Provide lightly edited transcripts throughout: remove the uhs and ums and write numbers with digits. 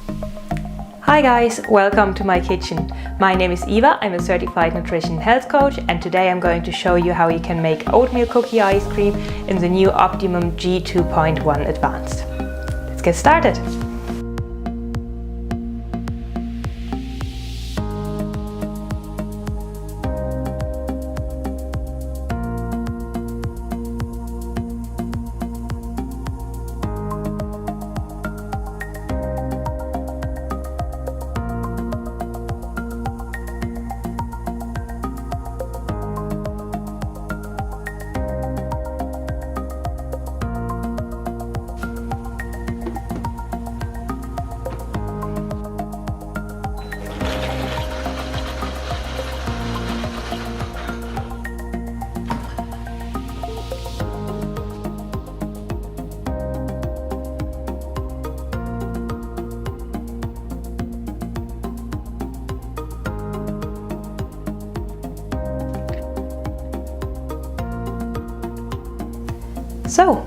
Hi guys, welcome to my kitchen. My name is Eva, I'm a certified nutrition health coach, and today I'm going to show you how you can make oatmeal cookie ice cream in the new Optimum G2.1 Advanced. Let's get started. So,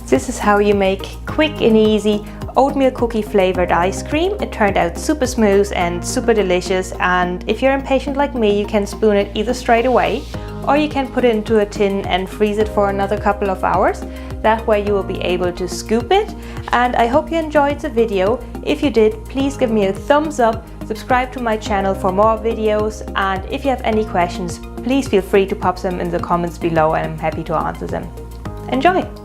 this is how you make quick and easy oatmeal cookie flavored ice cream. It turned out super smooth and super delicious, and if you're impatient like me, you can spoon it either straight away or you can put it into a tin and freeze it for another couple of hours. That way you will be able to scoop it. And I hope you enjoyed the video. If you did, please give me a thumbs up, subscribe to my channel for more videos, and if you have any questions, please feel free to pop them in the comments below and I'm happy to answer them. Enjoy!